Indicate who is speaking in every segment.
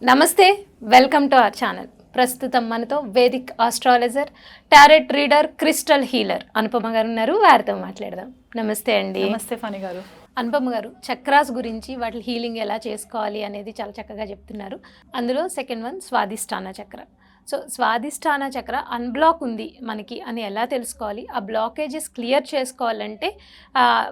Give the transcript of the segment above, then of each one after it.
Speaker 1: నమస్తే, welcome to our channel. ప్రస్తుతం మనతో Vedic astrologer, tarot reader, crystal healer Anupama గారు ఉన్నారు. వారితో మాట్లాడదాం. నమస్తే అండి.
Speaker 2: నమస్తే ఫణి గారు.
Speaker 1: అనుపమ గారు, చక్రాస్ గురించి వాటి హీలింగ్ ఎలా చేసుకోవాలి అనేది చాలా చక్కగా చెప్తున్నారు. అందులో సెకండ్ వన్ స్వాదిష్టాన చక్ర. సో స్వాదిష్టాన చక్ర అన్బ్లాక్ ఉంది మనకి అని ఎలా తెలుసుకోవాలి? ఆ బ్లాకేజెస్ క్లియర్ చేసుకోవాలంటే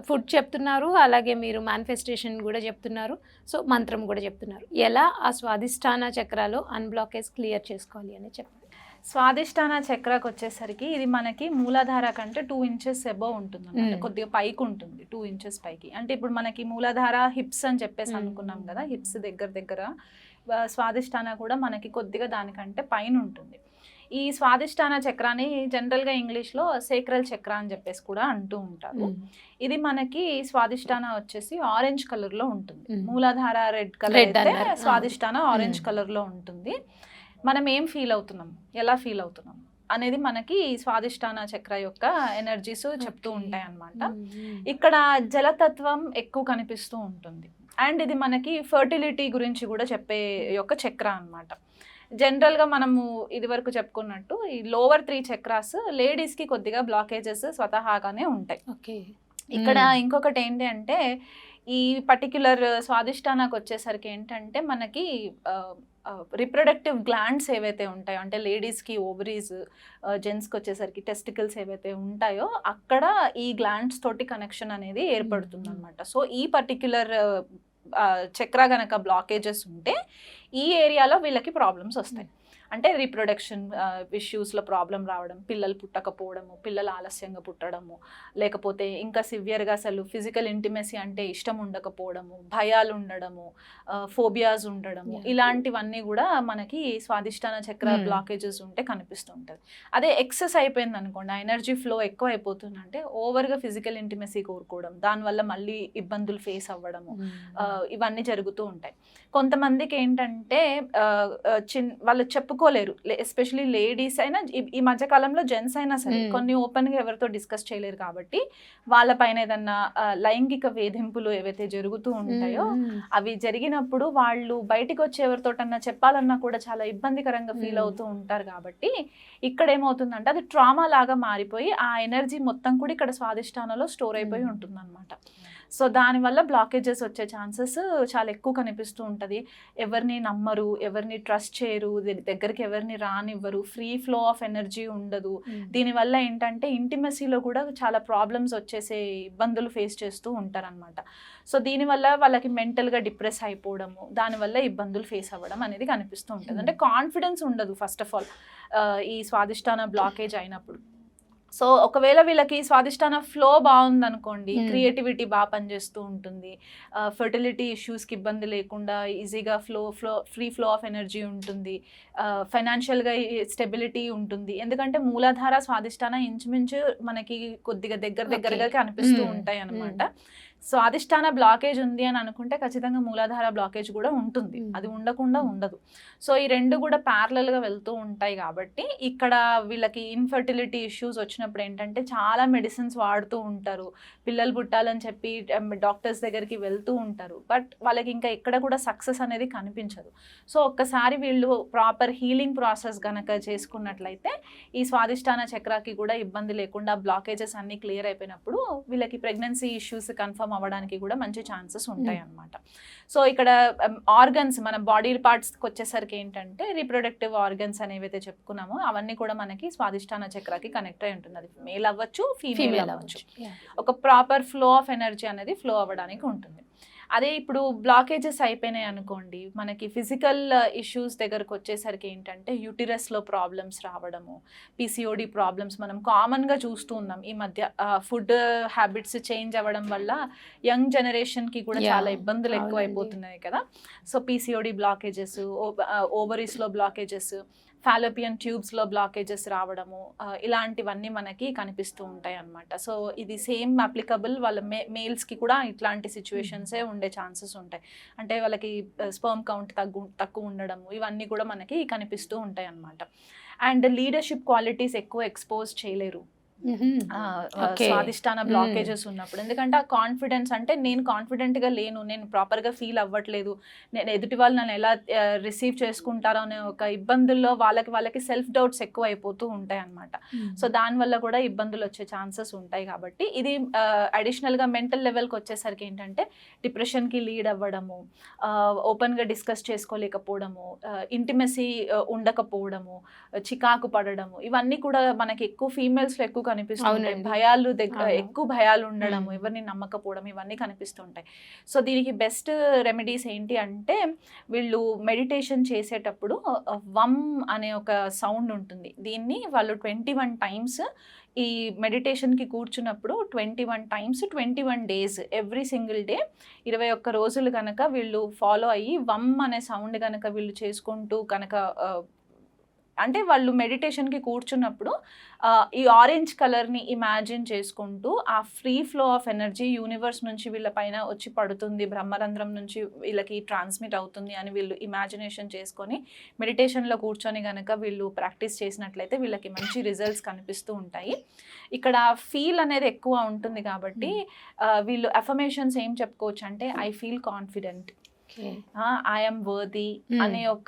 Speaker 1: ఫుడ్ చెప్తున్నారు, అలాగే మీరు మేనిఫెస్టేషన్ కూడా చెప్తున్నారు, సో మంత్రం కూడా చెప్తున్నారు. ఎలా ఆ స్వాదిష్టాన చక్రాలో అన్బ్లాకేజ్ క్లియర్ చేసుకోవాలి అని చెప్పండి.
Speaker 2: స్వాదిష్టాన చక్రకు వచ్చేసరికి ఇది మనకి మూలాధార కంటే 2 ఇంచెస్ అబోవ్ ఉంటుంది అన్నమాట. కొద్దిగా పైకి ఉంటుంది, 2 ఇంచెస్ పైకి. అంటే ఇప్పుడు మనకి మూలాధార హిప్స్ అని చెప్పేసి అనుకున్నాం కదా, హిప్స్ దగ్గర స్వాదిష్టాన కూడా మనకి కొద్దిగా దానికంటే పైన ఉంటుంది. ఈ స్వాదిష్టాన చక్రాన్ని జనరల్గా ఇంగ్లీష్లో సేక్రల్ చక్ర అని చెప్పేసి కూడా అంటూ ఉంటారు. ఇది మనకి స్వాదిష్టాన వచ్చేసి ఆరెంజ్ కలర్లో ఉంటుంది. మూలాధార రెడ్ కలర్ అయితే స్వాదిష్టాన ఆరెంజ్ కలర్లో ఉంటుంది. మనం ఏం ఫీల్ అవుతున్నాం, ఎలా ఫీల్ అవుతున్నాం అనేది మనకి స్వాదిష్టాన చక్ర యొక్క ఎనర్జీస్ చెప్తూ ఉంటాయి అన్నమాట. ఇక్కడ జలతత్వం ఎక్కువ కనిపిస్తూ ఉంటుంది. అండ్ ఇది మనకి ఫర్టిలిటీ గురించి కూడా చెప్పే యొక్క చక్ర అన్నమాట. జనరల్గా మనము ఇది వరకు చెప్పుకున్నట్టు ఈ లోవర్ 3 చక్రాస్ లేడీస్కి కొద్దిగా బ్లాకేజెస్ స్వతహాగానే ఉంటాయి.
Speaker 1: ఓకే.
Speaker 2: ఇక్కడ ఇంకొకటి ఏంటి అంటే ఈ పర్టిక్యులర్ స్వాదిష్టానాకు వచ్చేసరికి ఏంటంటే మనకి రిప్రొడక్టివ్ గ్లాండ్స్ ఏవైతే ఉంటాయో, అంటే లేడీస్కి ఓవరీస్, జెంట్స్కి వచ్చేసరికి టెస్టికల్స్ ఏవైతే ఉంటాయో అక్కడ ఈ గ్లాండ్స్ తోటి కనెక్షన్ అనేది ఏర్పడుతుంది అనమాట. సో ఈ పర్టిక్యులర్ చక్ర గనక బ్లాకేజెస్ ఉంటే ఈ ఏరియాలో వీళ్ళకి ప్రాబ్లమ్స్ వస్తాయి. అంటే రీప్రొడక్షన్ ఇష్యూస్లో ప్రాబ్లం రావడం, పిల్లలు పుట్టకపోవడము, పిల్లలు ఆలస్యంగా పుట్టడము, లేకపోతే ఇంకా సివియర్గా అసలు ఫిజికల్ ఇంటిమెసీ అంటే ఇష్టం ఉండకపోవడము, భయాలు ఉండడము, ఫోబియాస్ ఉండడము, ఇలాంటివన్నీ కూడా మనకి స్వాదిష్టాన చక్ర బ్లాకేజెస్ ఉంటే కనిపిస్తూ ఉంటుంది. అదే ఎక్సెస్ అయిపోయింది అనుకోండి, ఆ ఎనర్జీ ఫ్లో ఎక్కువ అయిపోతుందంటే ఓవర్గా ఫిజికల్ ఇంటిమెసీ కోరుకోవడం, దానివల్ల మళ్ళీ ఇబ్బందులు ఫేస్ అవ్వడము, ఇవన్నీ జరుగుతూ ఉంటాయి. కొంతమందికి ఏంటంటే వాళ్ళు చెప్పుకోలేరు, ఎస్పెషలీ లేడీస్ అయినా ఈ మధ్య కాలంలో జెంట్స్ అయినా సరే కొన్ని ఓపెన్గా ఎవరితో డిస్కస్ చేయలేరు కాబట్టి వాళ్ళపైన ఏదన్నా లైంగిక వేధింపులు ఏవైతే జరుగుతూ ఉంటాయో అవి జరిగినప్పుడు వాళ్ళు బయటికి వచ్చి ఎవరితోటన్నా చెప్పాలన్నా కూడా చాలా ఇబ్బందికరంగా ఫీల్ అవుతూ ఉంటారు. కాబట్టి ఇక్కడ ఏమవుతుందంటే అది ట్రామా లాగా మారిపోయి ఆ ఎనర్జీ మొత్తం కూడా ఇక్కడ స్వాదిష్టానంలో స్టోర్ అయిపోయి ఉంటుంది అనమాట. సో దానివల్ల బ్లాకేజెస్ వచ్చే ఛాన్సెస్ చాలా ఎక్కువ కనిపిస్తూ ఉంటుంది. ఎవరిని నమ్మరు, ఎవరిని ట్రస్ట్ చేయరు, దగ్గరికి ఎవరిని రానివ్వరు, ఫ్రీ ఫ్లో ఆఫ్ ఎనర్జీ ఉండదు. దీనివల్ల ఏంటంటే ఇంటిమసీలో కూడా చాలా ప్రాబ్లమ్స్ వచ్చేసే ఇబ్బందులు ఫేస్ చేస్తూ ఉంటారనమాట. సో దీనివల్ల వాళ్ళకి మెంటల్గా డిప్రెస్ అయిపోవడము, దానివల్ల ఇబ్బందులు ఫేస్ అవ్వడం అనేది కనిపిస్తూ ఉంటుంది. అంటే కాన్ఫిడెన్స్ ఉండదు ఫస్ట్ ఆఫ్ ఆల్ ఈ స్వాదిష్టాన బ్లాకేజ్ అయినప్పుడు. సో ఒకవేళ వీళ్ళకి స్వాదిష్టాన ఫ్లో బాగుందనుకోండి, క్రియేటివిటీ బాగా పనిచేస్తూ ఉంటుంది, ఫర్టిలిటీ ఇష్యూస్కి ఇబ్బంది లేకుండా ఈజీగా ఫ్రీ ఫ్లో ఆఫ్ ఎనర్జీ ఉంటుంది, ఫైనాన్షియల్గా స్టెబిలిటీ ఉంటుంది. ఎందుకంటే మూలాధార స్వాదిష్టాన ఇంచుమించు మనకి కొద్దిగా దగ్గరగా కనిపిస్తూ ఉంటాయి అన్నమాట. స్వాదిష్టాన బ్లాకేజ్ ఉంది అని అనుకుంటే ఖచ్చితంగా మూలాధార బ్లాకేజ్ కూడా ఉంటుంది, అది ఉండకుండా ఉండదు. సో ఈ రెండు కూడా ప్యారలల్గా వెళ్తూ ఉంటాయి. కాబట్టి ఇక్కడ వీళ్ళకి ఇన్ఫర్టిలిటీ ఇష్యూస్ వచ్చినప్పుడు ఏంటంటే చాలా మెడిసిన్స్ వాడుతూ ఉంటారు, పిల్లలు పుట్టాలని చెప్పి డాక్టర్స్ దగ్గరికి వెళ్తూ ఉంటారు, బట్ వాళ్ళకి ఇంకా ఎక్కడ కూడా సక్సెస్ అనేది కనిపించదు. సో ఒక్కసారి వీళ్ళు ప్రాపర్ హీలింగ్ ప్రాసెస్ కనుక చేసుకున్నట్లయితే ఈ స్వాదిష్టాన చక్రాకి కూడా ఇబ్బంది లేకుండా బ్లాకేజెస్ అన్నీ క్లియర్ అయిపోయినప్పుడు వీళ్ళకి ప్రెగ్నెన్సీ ఇష్యూస్ కన్ఫర్మ్ అవ్వడానికి కూడా మంచి ఛాన్సెస్ ఉంటాయి అన్నమాట. సో ఇక్కడ ఆర్గన్స్, మన బాడీ పార్ట్స్కి వచ్చేసరికి ఏంటంటే రీప్రొడక్టివ్ ఆర్గన్స్ అనేవైతే చెప్పుకున్నామో అవన్నీ కూడా మనకి స్వాదిష్టాన చక్రాకి కనెక్ట్ అయి ఉంటుంది. అది మేల్ అవ్వచ్చు, ఫీమేల్ అవ్వచ్చు. ఒక ప్రాపర్ ఫ్లో ఆఫ్ ఎనర్జీ అనేది ఫ్లో అవ్వడానికి ఉంటుంది. అదే ఇప్పుడు బ్లాకేజెస్ అయిపోయినాయి అనుకోండి, మనకి ఫిజికల్ ఇష్యూస్ దగ్గరకు వచ్చేసరికి ఏంటంటే యూటిరస్లో ప్రాబ్లమ్స్ రావడము, పీసీఓడి ప్రాబ్లమ్స్ మనం కామన్గా చూస్తూ ఉన్నాం ఈ మధ్య. ఫుడ్ హ్యాబిట్స్ చేంజ్ అవ్వడం వల్ల యంగ్ జనరేషన్కి కూడా చాలా ఇబ్బందులు ఎక్కువ అయిపోతున్నాయి కదా. సో పీసీఓడి బ్లాకేజెస్, ఓవరీస్లో బ్లాకేజెస్, ఫాలోపియన్ ట్యూబ్స్లో బ్లాకేజెస్ రావడము, ఇలాంటివన్నీ మనకి కనిపిస్తూ ఉంటాయి అన్నమాట. సో ఇది సేమ్ అప్లికబుల్ వాళ్ళ మేల్స్కి కూడా ఇట్లాంటి సిచ్యువేషన్సే ఉండే ఛాన్సెస్ ఉంటాయి. అంటే వాళ్ళకి స్పర్మ్ కౌంట్ తక్కువ ఉండడము, ఇవన్నీ కూడా మనకి కనిపిస్తూ ఉంటాయి అన్నమాట. అండ్ లీడర్షిప్ క్వాలిటీస్ ఎక్కువ ఎక్స్పోజ్ చేయలేరు
Speaker 1: Okay.
Speaker 2: స్వాదిష్టాన బ్లాకేజెస్ ఉన్నప్పుడు. ఎందుకంటే ఆ కాన్ఫిడెన్స్ అంటే నేను కాన్ఫిడెంట్గా లేను, నేను ప్రాపర్గా ఫీల్ అవ్వట్లేదు, నేను ఎదుటి వాళ్ళు నన్ను ఎలా రిసీవ్ చేసుకుంటారో అనే ఒక ఇబ్బందుల్లో వాళ్ళకి సెల్ఫ్ డౌట్స్ ఎక్కువ అయిపోతూ ఉంటాయి అన్నమాట. సో దానివల్ల కూడా ఇబ్బందులు వచ్చే ఛాన్సెస్ ఉంటాయి. కాబట్టి ఇది అడిషనల్గా మెంటల్ లెవెల్కి వచ్చేసరికి ఏంటంటే డిప్రెషన్కి లీడ్ అవ్వడము, ఓపెన్గా డిస్కస్ చేసుకోలేకపోవడము, ఇంటిమెసీ ఉండకపోవడము, చికాకు పడడము, ఇవన్నీ కూడా మనకి ఎక్కువ ఫీమేల్స్లో ఎక్కువ కనిపిస్తుంటాయి.
Speaker 1: అవునండి.
Speaker 2: భయాలు
Speaker 1: అవును.
Speaker 2: ఎక్కువ భయాలు ఉండడము,
Speaker 1: మ్మ్.
Speaker 2: ఎవరిని నమ్మకపోవడం, ఇవన్నీ కనిపిస్తుంటాయి. సో దీనికి బెస్ట్ రెమెడీస్ ఏంటి అంటే వీళ్ళు మెడిటేషన్ చేసేటప్పుడు వమ్ అనే ఒక సౌండ్ ఉంటుంది. దీన్ని వాళ్ళు 21 టైమ్స్ ఈ మెడిటేషన్కి కూర్చున్నప్పుడు 21 times 21 days every single day 21 రోజులు కనుక వీళ్ళు ఫాలో అయ్యి వమ్ అనే సౌండ్ కనుక వీళ్ళు చేసుకుంటూ కనుక అంటే వాళ్ళు మెడిటేషన్కి కూర్చున్నప్పుడు ఈ ఆరెంజ్ కలర్ని ఇమాజిన్ చేసుకుంటూ ఆ free flow of energy universe నుంచి వీళ్ళ పైన వచ్చి పడుతుంది, బ్రహ్మరంధ్రం నుంచి వీళ్ళకి ట్రాన్స్మిట్ అవుతుంది అని వీళ్ళు ఇమాజినేషన్ చేసుకొని మెడిటేషన్లో కూర్చొని కనుక వీళ్ళు ప్రాక్టీస్ చేసినట్లయితే వీళ్ళకి మంచి రిజల్ట్స్ కనిపిస్తూ ఉంటాయి. ఇక్కడ ఫీల్ అనేది ఎక్కువ ఉంటుంది కాబట్టి వీళ్ళు అఫర్మేషన్స్ ఏం చెప్పుకోవచ్చు అంటే I feel confident, I'm worthy అనే ఒక